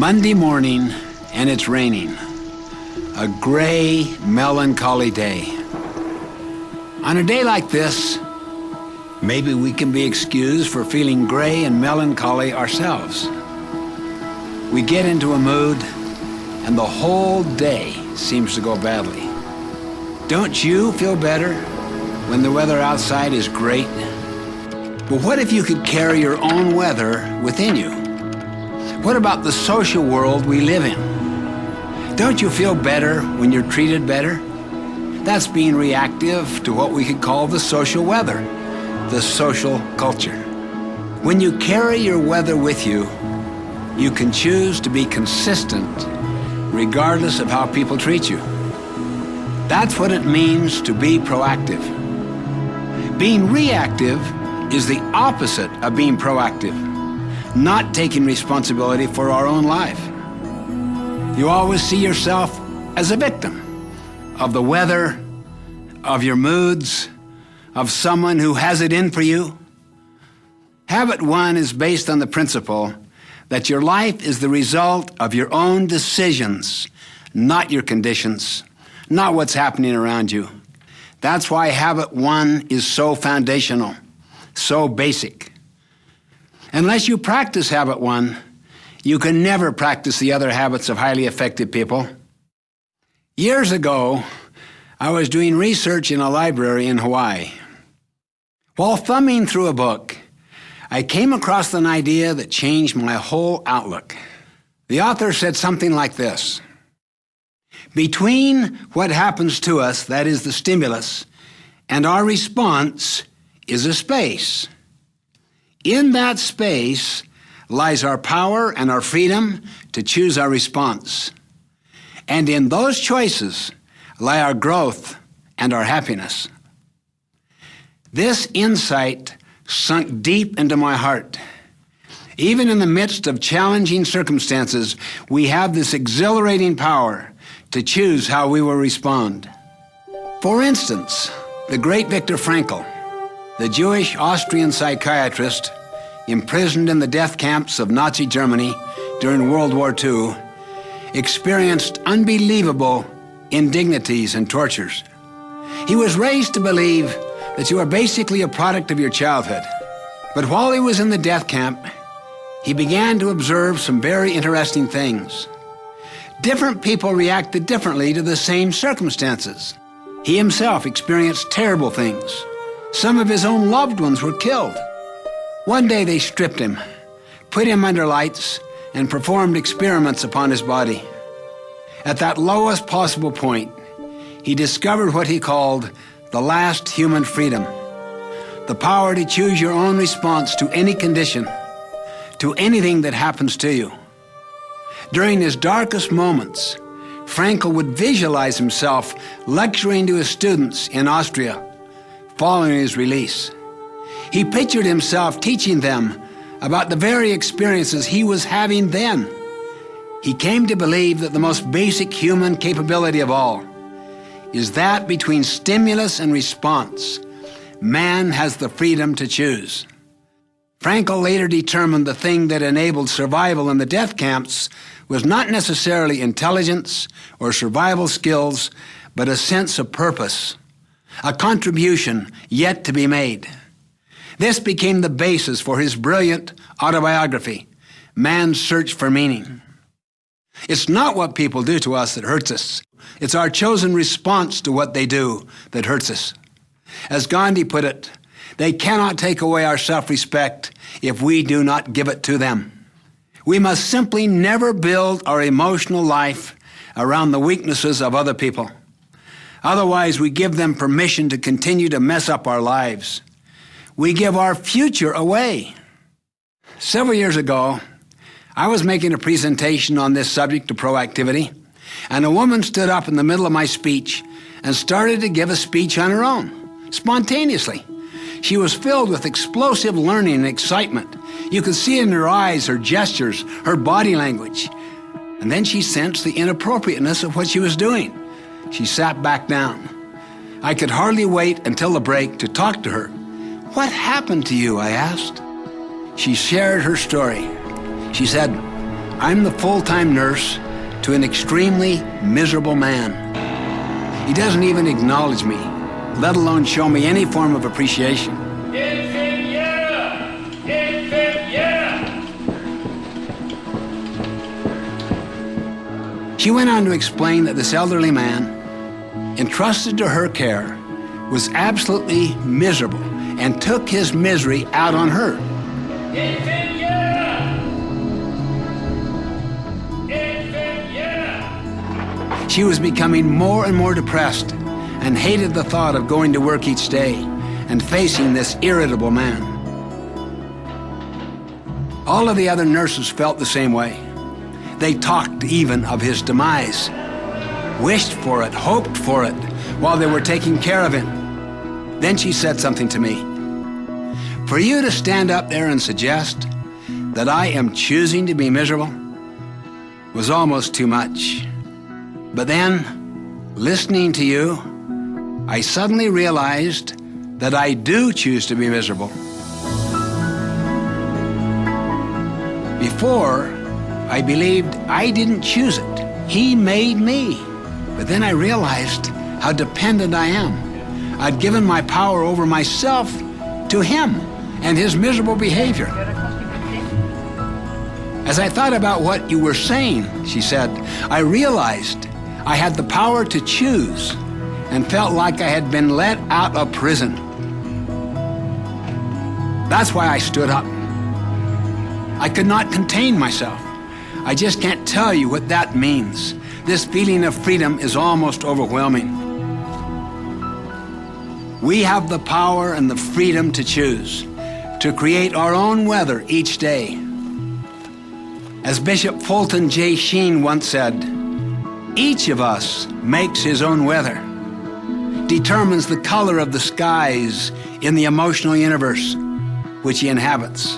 Monday morning, and it's raining. A gray, melancholy day. On a day like this, maybe we can be excused for feeling gray and melancholy ourselves. We get into a mood, and the whole day seems to go badly. Don't you feel better when the weather outside is great? But what if you could carry your own weather within you? What about the social world we live in? Don't you feel better when you're treated better? That's being reactive to what we could call the social weather, the social culture. When you carry your weather with you, you can choose to be consistent regardless of how people treat you. That's what it means to be proactive. Being reactive is the opposite of being proactive, not taking responsibility for our own life. You always see yourself as a victim of the weather, of your moods, of someone who has it in for you. Habit 1 is based on the principle that your life is the result of your own decisions, not your conditions, not what's happening around you. That's why Habit 1 is so foundational, so basic. Unless you practice Habit 1, you can never practice the other habits of highly effective people. Years ago, I was doing research in a library in Hawaii. While thumbing through a book, I came across an idea that changed my whole outlook. The author said something like this: between what happens to us, that is the stimulus, and our response is a space. In that space lies our power and our freedom to choose our response. And in those choices lie our growth and our happiness. This insight sunk deep into my heart. Even in the midst of challenging circumstances, we have this exhilarating power to choose how we will respond. For instance, the great Viktor Frankl, the Jewish Austrian psychiatrist imprisoned in the death camps of Nazi Germany during World War II, experienced unbelievable indignities and tortures. He was raised to believe that you are basically a product of your childhood. But while he was in the death camp, he began to observe some very interesting things. Different people reacted differently to the same circumstances. He himself experienced terrible things. Some of his own loved ones were killed. One day they stripped him, put him under lights, and performed experiments upon his body. At that lowest possible point, he discovered what he called the last human freedom, the power to choose your own response to any condition, to anything that happens to you. During his darkest moments, Frankl would visualize himself lecturing to his students in Austria following his release. He pictured himself teaching them about the very experiences he was having then. He came to believe that the most basic human capability of all is that between stimulus and response, man has the freedom to choose. Frankl later determined the thing that enabled survival in the death camps was not necessarily intelligence or survival skills, but a sense of purpose, a contribution yet to be made. This became the basis for his brilliant autobiography, Man's Search for Meaning. It's not what people do to us that hurts us. It's our chosen response to what they do that hurts us. As Gandhi put it, they cannot take away our self-respect if we do not give it to them. We must simply never build our emotional life around the weaknesses of other people. Otherwise, we give them permission to continue to mess up our lives. We give our future away. Several years ago, I was making a presentation on this subject of proactivity, and a woman stood up in the middle of my speech and started to give a speech on her own, spontaneously. She was filled with explosive learning and excitement. You could see it in her eyes, her gestures, her body language. And then she sensed the inappropriateness of what she was doing. She sat back down. I could hardly wait until the break to talk to her. "What happened to you?" I asked. She shared her story. She said, I'm the full-time nurse to an extremely miserable man. He doesn't even acknowledge me, let alone show me any form of appreciation. She went on to explain that this elderly man, entrusted to her care, was absolutely miserable and took his misery out on her. She was becoming more and more depressed and hated the thought of going to work each day and facing this irritable man. All of the other nurses felt the same way. They talked even of his demise, wished for it, hoped for it, while they were taking care of him. Then she said something to me. For you to stand up there and suggest that I am choosing to be miserable was almost too much. But then, listening to you, I suddenly realized that I do choose to be miserable. Before, I believed I didn't choose it. He made me. But then I realized how dependent I am. I'd given my power over myself to him and his miserable behavior. As I thought about what you were saying, she said, I realized I had the power to choose and felt like I had been let out of prison. That's why I stood up. I could not contain myself. I just can't tell you what that means. This feeling of freedom is almost overwhelming. We have the power and the freedom to choose, to create our own weather each day. As Bishop Fulton J. Sheen once said, each of us makes his own weather, determines the color of the skies in the emotional universe which he inhabits.